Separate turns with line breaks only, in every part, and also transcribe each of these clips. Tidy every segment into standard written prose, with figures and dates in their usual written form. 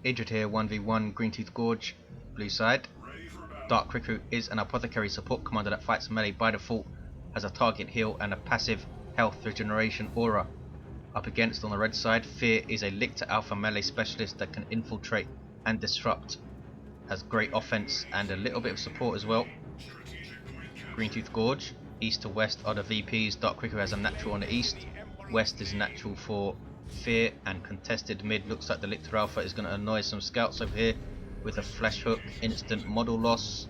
injured here, 1v1 Green Tooth Gorge, blue side. Dark Riku is an Apothecary support commander that fights melee by default, has a target heal and a passive health regeneration aura. Up against on the red side, Fear is a Lictor Alpha melee specialist that can infiltrate and disrupt. Has great offense and a little bit of support as well. Green Tooth Gorge, east to west are the VPs. Dark Riku has a natural on the east. West is natural for Fear, and contested mid looks like the Lictor Alpha is going to annoy some scouts over here with a flash hook, instant model loss.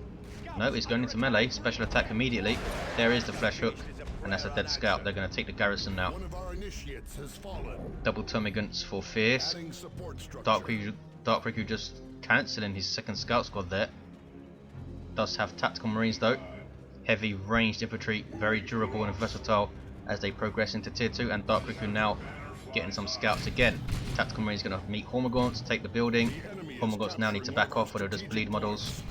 No, he's going into melee, special attack immediately. There is the flash hook, and that's a dead scout. They're going to take the garrison now. Double termagants for Fierce. Dark Riku just cancelling his second scout squad there. Does have tactical marines though. Heavy ranged infantry, very durable and versatile as they progress into tier 2, and Dark Riku now getting some scouts again. Tactical marines going to meet Hormagaunts, take the building. Hormagaunts now need to back off or they'll just bleed models.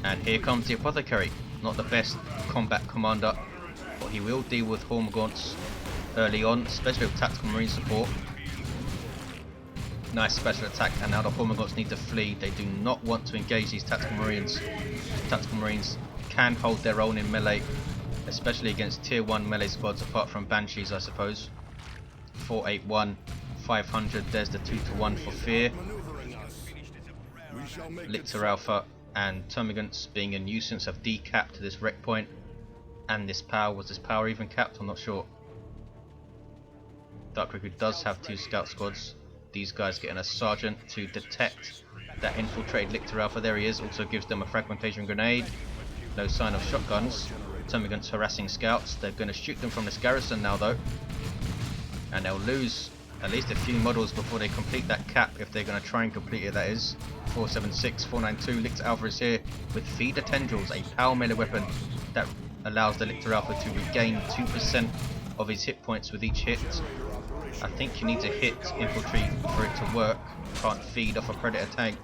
And here comes the Apothecary. Not the best combat commander, but he will deal with Hormagaunts early on, especially with tactical marine support. Nice special attack, and now the Hormagaunts need to flee. They do not want to engage these tactical marines. Tactical marines can hold their own in melee, especially against tier 1 melee squads, apart from Banshees I suppose. 481, 500, there's the 2-to-1 for Fear. Lictor Alpha and Termagants, being a nuisance, have decapped this wreck point. And this power, was this power even capped? I'm not sure. Dark Riku does have 2 scout squads. These guys getting a sergeant to detect that infiltrated Lictor Alpha. There he is, also gives them a fragmentation grenade. No sign of shotguns. Termagants harassing scouts. They're going to shoot them from this garrison now though. And they'll lose at least a few models before they complete that cap, if they're going to try and complete it, that is. 476, 492, Lictor Alpha is here with Feeder Tendrils, a power melee weapon that allows the Lictor Alpha to regain 2% of his hit points with each hit. I think you need to hit infantry for it to work. Can't feed off a predator tank.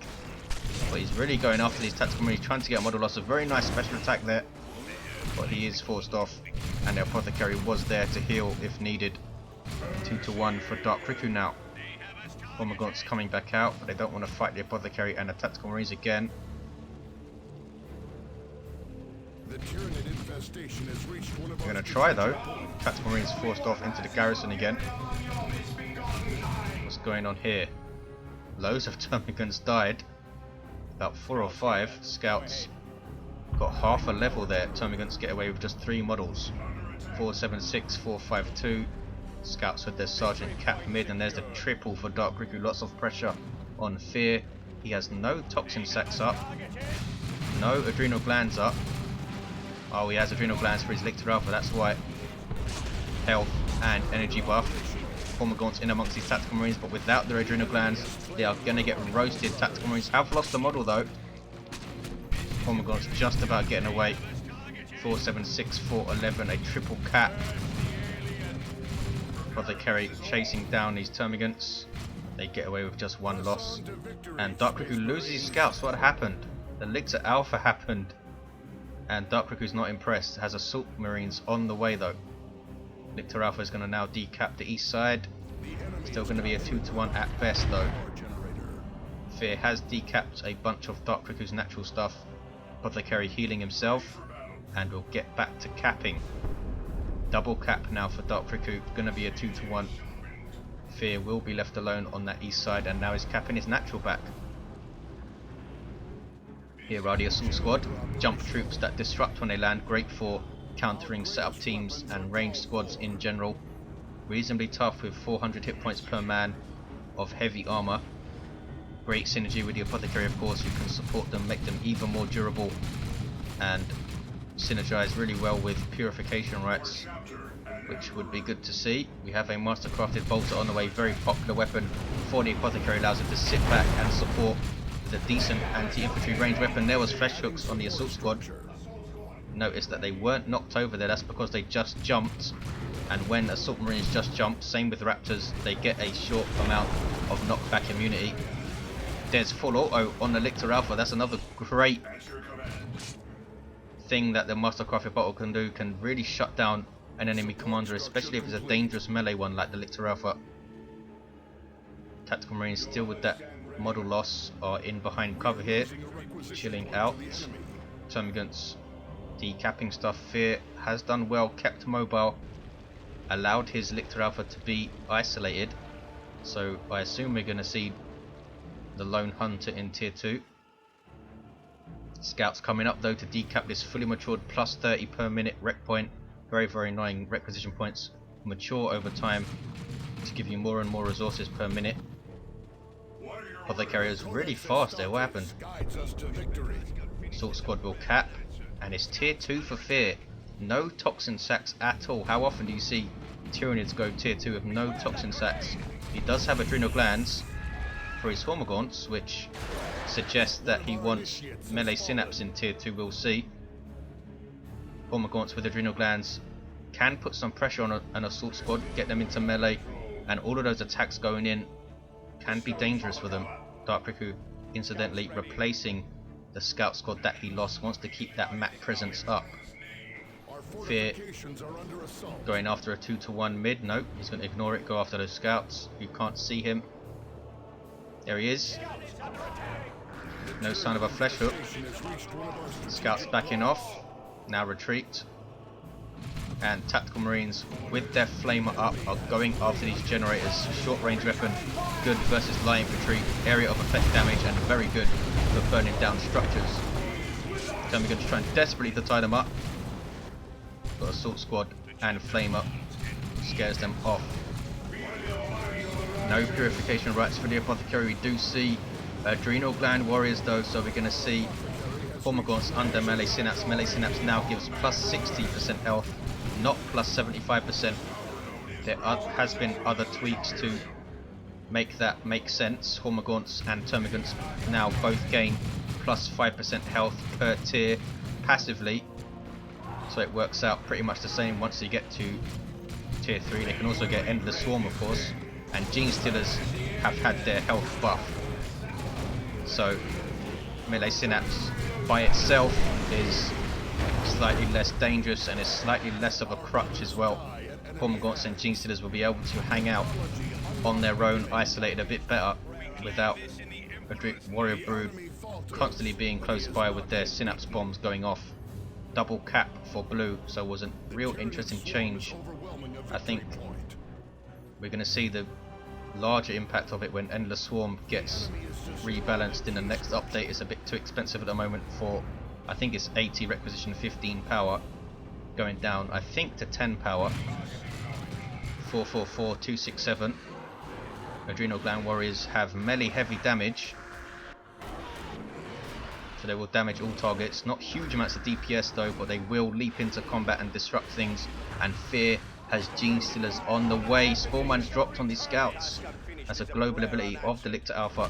But he's really going after these tactical marines, trying to get a model loss. A very nice special attack there, but he is forced off, and the Apothecary was there to heal if needed. 2-to-1 for Dark Riku now. Hormagaunts coming back out, but they don't want to fight the Apothecary and the tactical marines again.
The Tyranid infestation has reached one of
They're going to try though. Tactical marines forced off into the garrison again. What's going on here? Loads of termagants died. About 4 or 5 scouts got half a level there. Termagants get away with just 3 models. 476, 452. Scouts with their sergeant cap mid, and there's the triple for Dark Riku. Lots of pressure on Fear. He has no toxin sacks up, no adrenal glands up. Oh, he has adrenal glands for his Lictor Alpha, that's why. Health and energy buff. Hormagaunts in amongst these tactical marines, but without their adrenal glands, they are going to get roasted. Tactical marines have lost the model though. Hormagaunts just about getting away. 476, 411, a triple cap. Apothecary chasing down these termagants. They get away with just 1 loss. And Dark Riku loses his scouts. What happened? The Lictor Alpha happened. And Dark Riku's not impressed. Has assault marines on the way though. Lictor Alpha is going to now decap the east side. Still going to be a 2-to-1 at best though. Fear has decapped a bunch of Dark Riku's natural stuff. Apothecary healing himself. And we'll get back to capping. Double cap now for Dark Riku, gonna be a 2-to-1. Fear will be left alone on that east side, and now he's capping his natural back. Here are the assault squad, jump troops that disrupt when they land, great for countering setup teams and ranged squads in general. Reasonably tough with 400 hit points per man of heavy armor. Great synergy with the Apothecary of course, who can support them, make them even more durable, and synergize really well with purification rites, which would be good to see. We have a mastercrafted bolter on the way, very popular weapon for the Apothecary, allows him to sit back and support with a decent anti-infantry range weapon. There was flesh hooks on the assault squad. Notice that they weren't knocked over there, that's because they just jumped, and when assault marines just jump, same with raptors, they get a short amount of knockback immunity. There's full auto on the Lictor Alpha. That's another great thing that the mastercrafted bottle can do, can really shut down an enemy commander, especially if it's a dangerous melee one like the Lictor Alpha. Tactical marines still with that model loss are in behind cover here, chilling out. Termagant's decapping stuff. Fear has done well, kept mobile, allowed his Lictor Alpha to be isolated. So I assume we're going to see the Lone Hunter in tier 2. Scouts coming up though to decap this fully matured plus 30 per minute rec point. Very, very annoying requisition points. Mature over time to give you more and more resources per minute. Apothecary is really fast there. What happened? Assault Squad will cap, and it's tier 2 for Fear. No toxin sacks at all. How often do you see Tyranids go tier 2 with no toxin sacks? He does have adrenal glands for his Hormagaunts, which suggests that he wants melee synapse in tier 2. We'll see. Hormagaunts with adrenal glands can put some pressure on an assault squad, get them into melee, and all of those attacks going in can be dangerous for them. Dark Riku incidentally replacing the scout squad that he lost, wants to keep that map presence up. Fear going after a 2-to-1 mid. Nope, he's going to ignore it, go after those scouts who can't see him. There he is. No sign of a flesh hook. Scouts backing off. Now retreat. And Tactical Marines with their flamer up are going after these generators. Short range weapon, good versus light infantry. Area of effect damage and very good for burning down structures. Termagant's trying desperately to tie them up. Got assault squad and flamer. Scares them off. No purification rights for the Apothecary. We do see adrenal gland warriors though, so we're going to see Hormagaunts under melee synapse. Melee synapse now gives plus 60% health, not plus 75%. There has been other tweaks to make that make sense. Hormagaunts and Termagants now both gain plus 5% health per tier passively, so it works out pretty much the same once you get to tier 3. They can also get Endless Swarm of course, and Gene Stealers have had their health buff. So melee synapse by itself is slightly less dangerous and is slightly less of a crutch as well. Hormagaunts and Gene Stealers will be able to hang out on their own, isolated a bit better, without a Warrior Brood constantly being close by with their synapse bombs going off. Double cap for blue, so it was a real interesting change. I think we're going to see the larger impact of it when Endless Swarm gets rebalanced in the next update. It's a bit too expensive at the moment for, I think it's 80 requisition, 15 power, going down I think to 10 power. 444, 267. Adrenal Gland Warriors have melee heavy damage, so they will damage all targets. Not huge amounts of DPS though, but they will leap into combat and disrupt things. And Fear has Gene Stealers on the way. Spawn Mines dropped on these scouts. That's a global ability of the Lictor Alpha.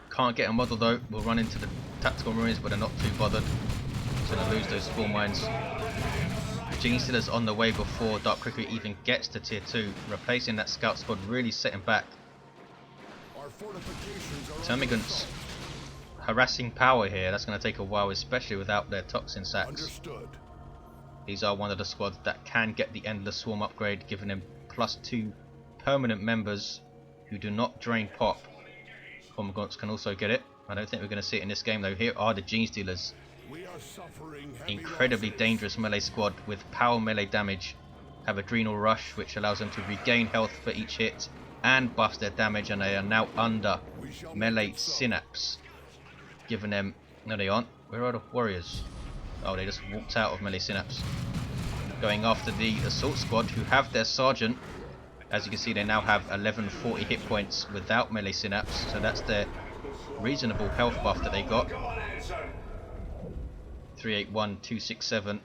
Can't get a model though. We'll run into the Tactical Marines, but they're not too bothered. So they lose those Spawn Mines. Gene Stealers on the way before Dark Riku even gets to tier 2, replacing that scout squad, really setting back. Termagants harassing power here. That's going to take a while, especially without their toxin sacks.
Understood.
These are one of the squads that can get the Endless Swarm upgrade, giving them +2 permanent members who do not drain pop. Hormagaunts can also get it. I don't think we're going to see it in this game though. Here are the Gene Stealers. Incredibly dangerous melee squad with power melee damage. Have Adrenal Rush, which allows them to regain health for each hit and buffs their damage, and they are now under melee synapse, giving them... No, they aren't. Where are the warriors? Oh, they just walked out of melee synapse. Going after the assault squad, who have their sergeant. As you can see, they now have 1140 hit points without melee synapse, so that's their reasonable health buff that they got. 381, 267.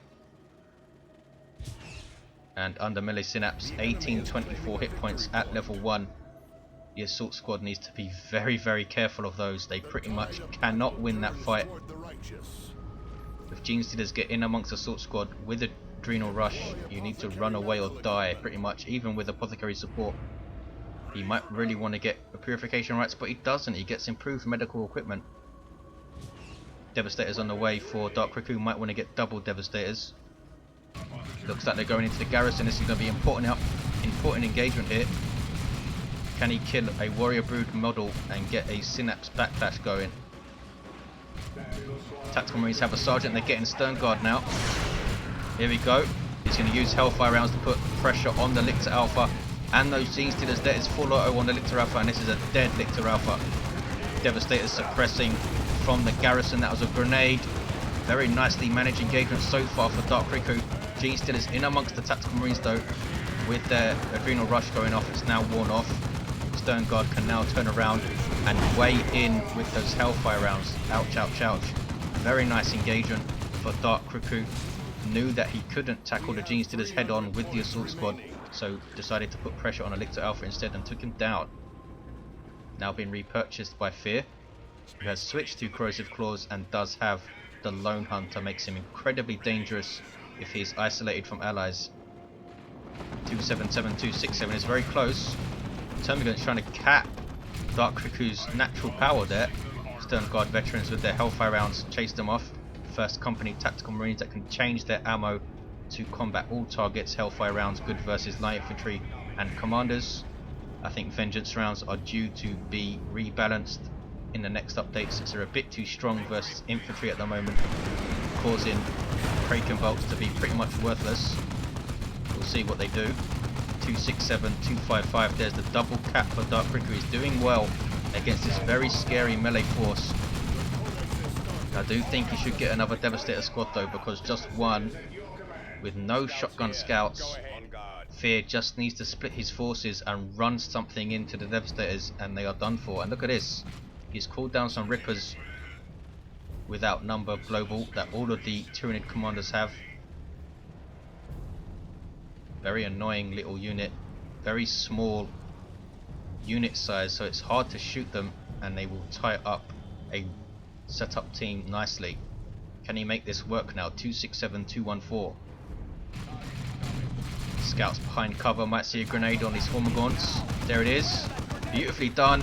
And under melee synapse, 1824 hit points at level 1. The assault squad needs to be very, very careful of those. They pretty much cannot win that fight. If Gene Stealers get in amongst assault squad with Adrenal Rush, you need to run away or die pretty much, even with Apothecary support. He might really want to get the purification rights, but he doesn't. He gets improved medical equipment. Devastators on the way for Dark Riku. Might want to get double Devastators. Looks like they're going into the garrison. This is going to be important engagement here. Can he kill a Warrior Brood model and get a Synapse Backlash going? Tactical Marines have a Sergeant, they're getting Stern Guard now. Here we go. He's going to use Hellfire rounds to put pressure on the Lictor Alpha. And those Gene Stealers, that is full auto on the Lictor Alpha, and this is a dead Lictor Alpha. Devastator suppressing from the garrison, that was a grenade. Very nicely managed engagement so far for Dark Riku. Gene Stealers in amongst the Tactical Marines though, with their Adrenal Rush going off, it's now worn off. Stern Guard can now turn around and weigh in with those Hellfire rounds. Ouch, ouch, ouch. Very nice engagement for Dark Riku. Knew that he couldn't tackle the Gene Stealers head on with the Assault Squad, so decided to put pressure on a Lictor Alpha instead and took him down. Now being repurchased by Fear, who has switched to Corrosive Claws and does have the Lone Hunter, makes him incredibly dangerous if he is isolated from allies. 277, 267 is very close. Termagant's trying to cap Dark Riku's natural power there. Stern Guard veterans with their Hellfire rounds chase them off. First company Tactical Marines that can change their ammo to combat all targets. Hellfire rounds good versus light infantry and commanders. I think Vengeance rounds are due to be rebalanced in the next updates, since they're a bit too strong versus infantry at the moment, causing Kraken bolts to be pretty much worthless. We'll see what they do. 267, 255, there's the double cap for Dark Riku. He's doing well against this very scary melee force. I do think he should get another Devastator squad though, because just one with no shotgun scouts, Fear just needs to split his forces and run something into the Devastators and they are done for. And look at this, he's called down some Rippers without number global that all of the Tyranid commanders have. Very annoying little unit, very small unit size, so it's hard to shoot them and they will tie up a setup team nicely. Can he make this work now? 267, 214. Scouts behind cover, might see a grenade on these Hormagaunts. There it is, beautifully done.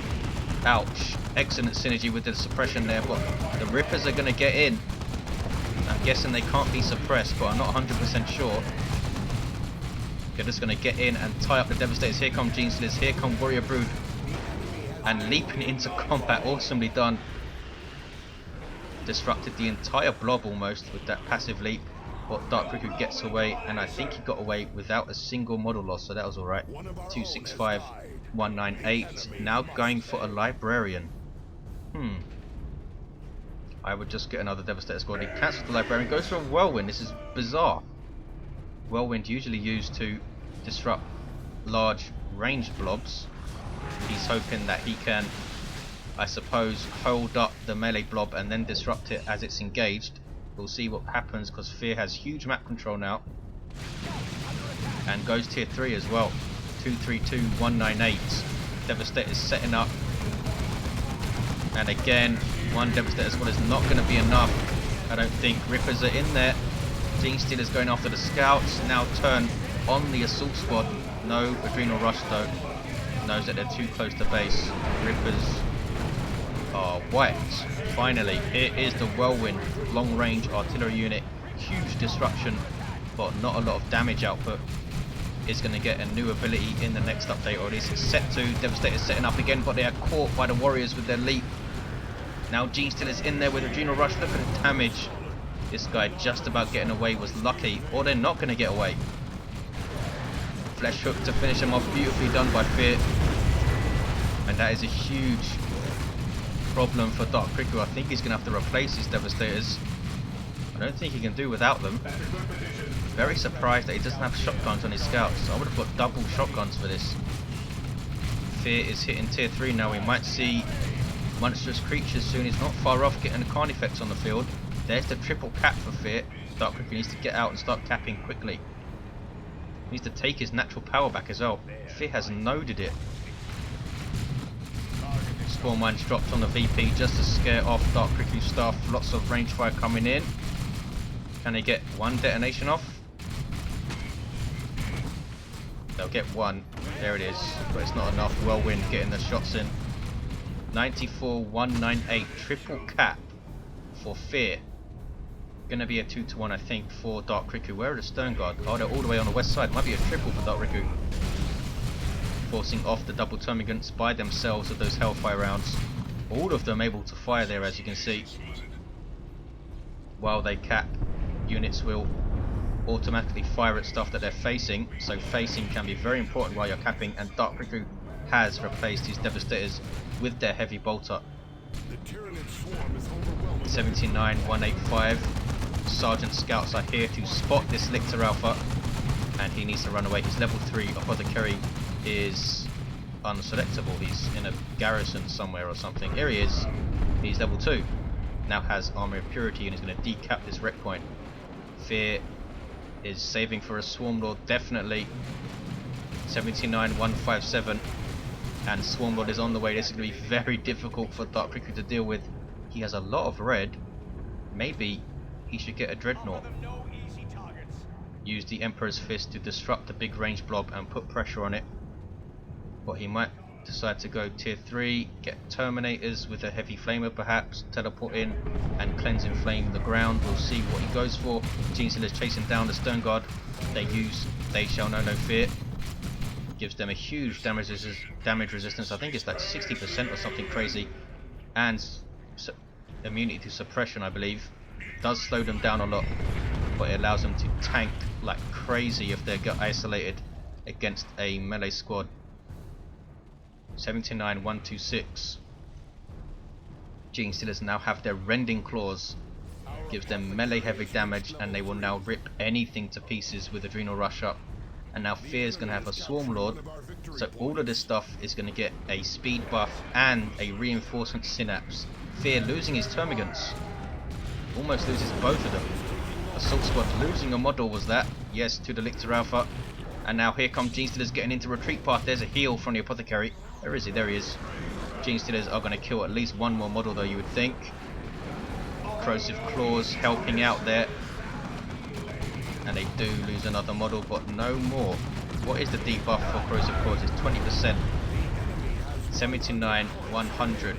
Ouch, excellent synergy with the suppression there, but the Rippers are going to get in. I'm guessing they can't be suppressed, but I'm not 100% sure. They're just going to get in and tie up the Devastators. Here come Gene Stealers, here come Warrior Brood, and leaping into combat, awesomely done. Disrupted the entire blob almost with that passive leap, but Dark Riku gets away, and I think he got away without a single model loss, so that was alright. 265, 198, now going for a Librarian. I would just get another Devastator squad. He cancels the Librarian, goes for a Whirlwind. This is bizarre. Whirlwind usually used to disrupt large ranged blobs. He's hoping that he can, I suppose, hold up the melee blob and then disrupt it as it's engaged. We'll see what happens, because Fear has huge map control now and goes tier 3 as well. 232, 198. Devastator's setting up, and again one Devastator squad is not going to be enough. I don't think. Rippers are in there. Gene Stealers going after the scouts, now turn on the assault squad. No Adrenal Rush though, knows that they're too close to base. Rippers are wet. Finally, here is the Whirlwind long range artillery unit. Huge disruption, but not a lot of damage output. Is going to get a new ability in the next update, or at least it's set to. Devastator's setting up again, but they are caught by the Warriors with their leap. Now Gene Stealers in there with Adrenal Rush. Look at the damage. This guy just about getting away was lucky, or they're not going to get away. Flesh Hook to finish him off, beautifully done by Fear. And that is a huge problem for Dark Riku. I think he's going to have to replace his Devastators. I don't think he can do without them. Very surprised that he doesn't have shotguns on his scouts. I would have got double shotguns for this. Fear is hitting tier 3 now. We might see monstrous creatures soon. He's not far off getting the Carnifex on the field. There's the triple cap for Fear. Dark Riku needs to get out and start capping quickly. He needs to take his natural power back as well. Fear has noded it. Spawn Mines dropped on the VP just to scare off Dark Riku's staff. Lots of range fire coming in. Can they get one detonation off? They'll get one. There it is. But it's not enough. Whirlwind getting the shots in. 94, 198. Triple cap for Fear. Gonna be a 2-1, I think, for Dark Riku. Where are the Stern Guard? Oh, they're all the way on the west side. Might be a triple for Dark Riku. forcing off the double termagants by themselves with those hellfire rounds. All of them able to fire there, as you can see. While they cap, units will automatically fire at stuff that they're facing, so facing can be very important while you're capping, and Dark Riku has replaced his Devastators with their heavy bolter.
The Tyranid swarm is overwhelming.
79,185. Sergeant Scouts are here to spot this Lictor Alpha, and he needs to run away. His level 3 Apothecary is unselectable. He's in a garrison somewhere or something. Here he is. He's level 2. Now has Armor of Purity and is going to decap this wreck point. Fear is saving for a Swarm Lord, definitely. 79,157. And Swarm Lord is on the way. This is going to be very difficult for Dark Riku to deal with. He has a lot of red. Maybe he should get a Dreadnought. Use the Emperor's Fist to disrupt the big range blob and put pressure on it. But he might decide to go tier 3, get Terminators with a heavy flamer perhaps, teleport in and cleanse and flame the ground. We'll see what he goes for. Genestealer's chasing down the Stone Guard. They use They Shall Know No Fear. Gives them a huge damage resistance. I think it's like 60% or something crazy. And immunity to suppression, I believe. Does slow them down a lot, but it allows them to tank like crazy if they get isolated against a melee squad. 79,126. Genestealers now have their Rending Claws. Gives them melee heavy damage, and they will now rip anything to pieces with Adrenal Rush up. And now Fear is going to have a Swarm Lord, so all of this stuff is going to get a speed buff and a reinforcement synapse. Fear losing his Termagants, almost loses both of them. Assault Squad losing a model was that, yes, to the Lictor Alpha. And now here come Genestealers getting into retreat path. There's a heal from the Apothecary. Where is he? There he is. Genestealers are going to kill at least one more model though, you would think. Corrosive Claws helping out there. And they do lose another model, but no more. What is the debuff for Corrosive Claws? It's 20%. 79, 100.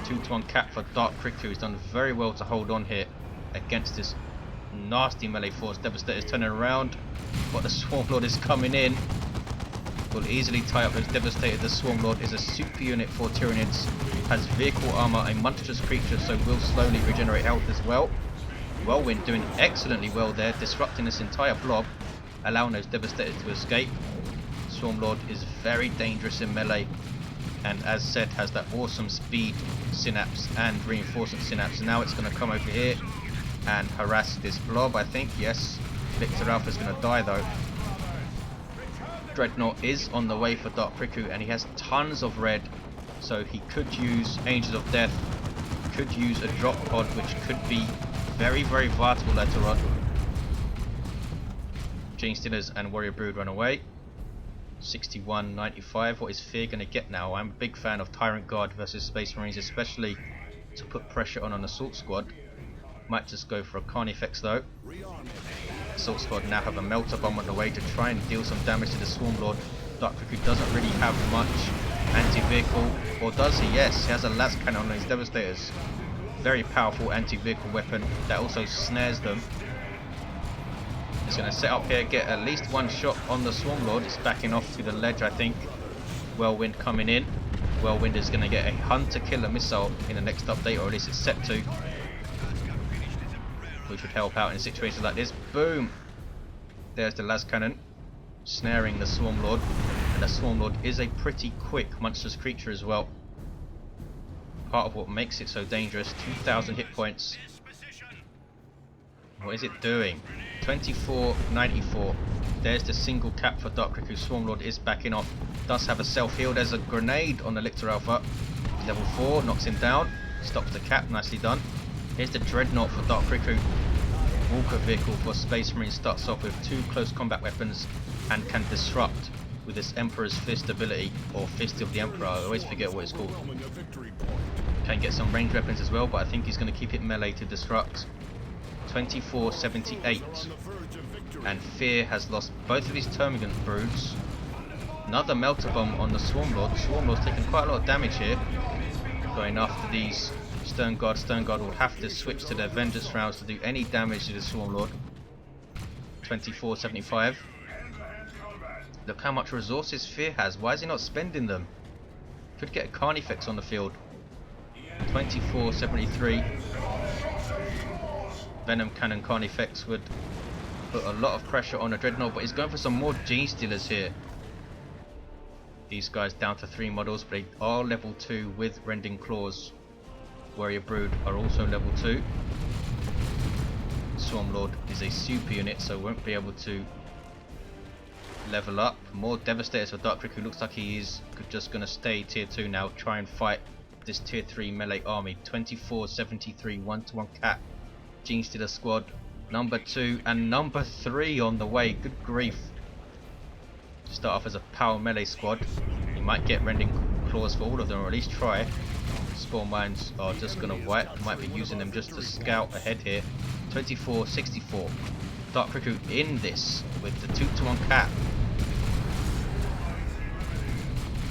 2-to-1 cap for Dark Riku, who's done very well to hold on here against this nasty melee force. Devastator's turning around, but the Swarm Lord is coming in. Will easily tie up his Devastator. The Swarm Lord is a super unit for Tyranids. Has vehicle armor, a monstrous creature, so will slowly regenerate health as well. Whirlwind doing excellently well there, disrupting this entire blob, allowing those Devastators to escape. Swarm Lord is very dangerous in melee, and as said, has that awesome speed synapse and reinforcement synapse. Now it's going to come over here and harass this blob, I think. Yes, Lictor Alpha is going to die though. Dreadnought is on the way for Dark Riku, and he has tons of red, so he could use Angels of Death, could use a drop pod, which could be very, very vital later on. Genestealers and Warrior Brood run away. 61.95. What is Fear going to get now? I'm a big fan of Tyrant Guard versus Space Marines, especially to put pressure on an Assault Squad. Might just go for a Carnifex though. Assault Squad now have a Melter Bomb on the way to try and deal some damage to the Swarm Lord. Dark Riku doesn't really have much anti-vehicle, or does he? Yes, he has a las cannon on his Devastators. Very powerful anti-vehicle weapon that also snares them. He's going to set up here, get at least one shot on the Swarm Lord. It's backing off to the ledge, I think. Whirlwind coming in. Whirlwind is going to get a Hunter Killer missile in the next update, or at least it's set to, which would help out in situations like this. Boom! There's the las cannon, snaring the Swarm Lord. And the Swarm Lord is a pretty quick monstrous creature as well. Part of what makes it so dangerous. 2,000 hit points. What is it doing? 24.94. There's the single cap for Dark Riku. Swarm Lord is backing off. Does have a self-heal. There's a grenade on the Lictor Alpha. Level 4, knocks him down. Stops the cap, nicely done. Here's the Dreadnought for Dark Riku. Walker vehicle for Space Marine starts off with 2 close combat weapons and can disrupt with this Emperor's Fist ability, or Fist of the Emperor. I always forget what it's called. Can get some ranged weapons as well, but I think he's going to keep it melee to disrupt. 24.78. And Fear has lost both of his Termagant broods. Another Melter Bomb on the Swarm Lord. The Swarm Lord's taking quite a lot of damage here. Going after these Stone Guard. Stone Guard will have to switch to their Vengeance rounds to do any damage to the Swarm Lord. 24.75. Look how much resources Fear has. Why is he not spending them? Could get a Carnifex on the field. 2473. Venom Cannon Carnifex would put a lot of pressure on a Dreadnought, but he's going for some more Gene Stealers here. These guys down to 3 models, but they are level 2 with Rending Claws. Warrior Brood are also level 2. Swarmlord is a super unit, so won't be able to level up. More Devastators for Dark Riku. Looks like he is just going to stay tier 2 now, try and fight this tier 3 melee army. 2473 1-to-1 cap. Gene Stealer squad number 2 and number 3 on the way. Good grief. Start off as a power melee squad. You might get Rending Claws for all of them, or at least try. Spore Mines are just going to wipe. Might be using them just to scout ahead here. 2464. Dark Riku in this with the 2-to-1 cap.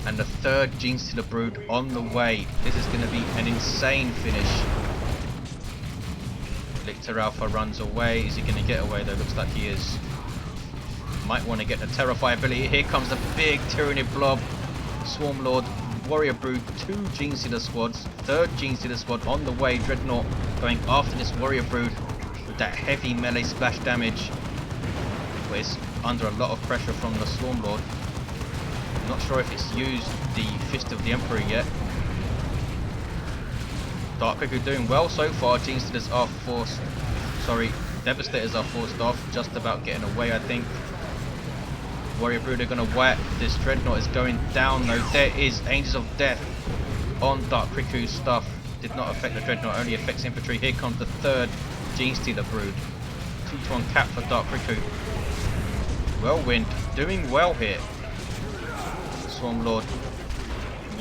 And the 3rd Gene Stealer Brood on the way. This is going to be an insane finish. Lictor Alpha runs away. Is he going to get away though? Looks like he is. Might want to get the Terrify ability. Here comes the big Tyranid blob. Swarmlord, Warrior Brood, 2 Gene Stealer squads. 3rd Gene Stealer squad on the way. Dreadnought going after this Warrior Brood with that heavy melee splash damage. But it's under a lot of pressure from the Swarmlord. Not sure if it's used the Fist of the Emperor yet. Dark Riku doing well so far. Gene Stealers are forced. Sorry, Devastators are forced off. Just about getting away, I think. Warrior Brood are going to wipe. This Dreadnought is going down though. There is Angels of Death on Dark Riku's stuff. Did not affect the Dreadnought, only affects infantry. Here comes the 3rd Gene Stealer Brood. 2-to-1 cap for Dark Riku. Whirlwind doing well here. Swarmlord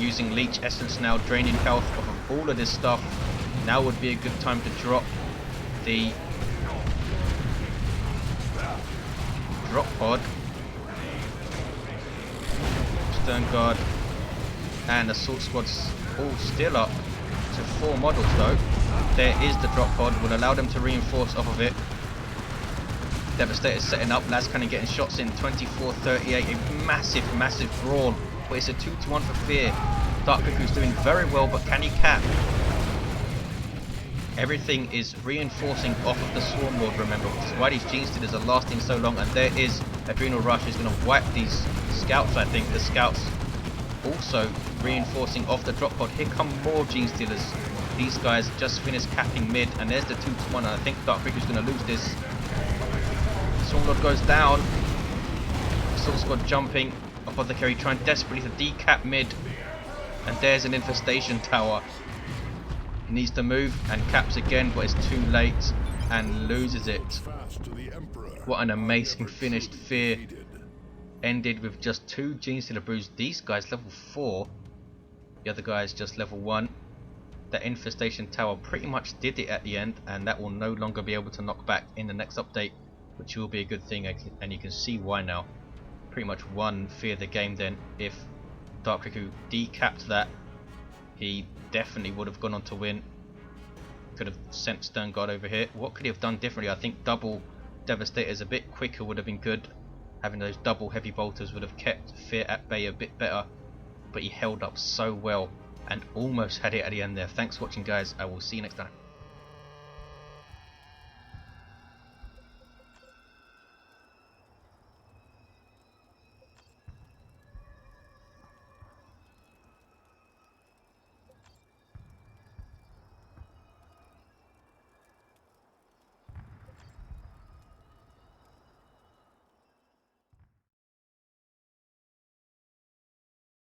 using Leech Essence now, draining health off of all of this stuff. Now would be a good time to drop the drop pod. Stern Guard and Assault Squad's all still up to 4 models though. There is the drop pod, will allow them to reinforce off of it. Devastator's setting up, Las Cannon getting shots in. 2438, a massive brawl, but it's a 2-to-1 for Fear. Dark Riku's doing very well, but can he cap? Everything is reinforcing off of the Swarmlord, remember, which is why these Gene Stealers are lasting so long. And there is Adrenal Rush, is going to wipe these scouts. I think the scouts also reinforcing off the drop pod. Here come more Gene Stealers. These guys just finished capping mid, and there's the 2-to-1, and I think Dark Riku's going to lose this. Swarmlord goes down. Assault Squad jumping. Apothecary trying desperately to decap mid, and there's an infestation tower. He needs to move and caps again, but it's too late and loses it. What an amazing finish. Fear ended with just 2 Gene Stealer Broods. These guys level 4, the other guys just level 1. That infestation tower pretty much did it at the end, and that will no longer be able to knock back in the next update, which will be a good thing, and you can see why now. Pretty much won Fear the game then. If Dark Riku decapped that, he definitely would have gone on to win. Could have sent Stern Guard over here. What could he have done differently? I think double Devastators a bit quicker would have been good. Having those double heavy bolters would have kept Fear at bay a bit better, but he held up so well and almost had it at the end there. Thanks for watching guys, I will see you next time.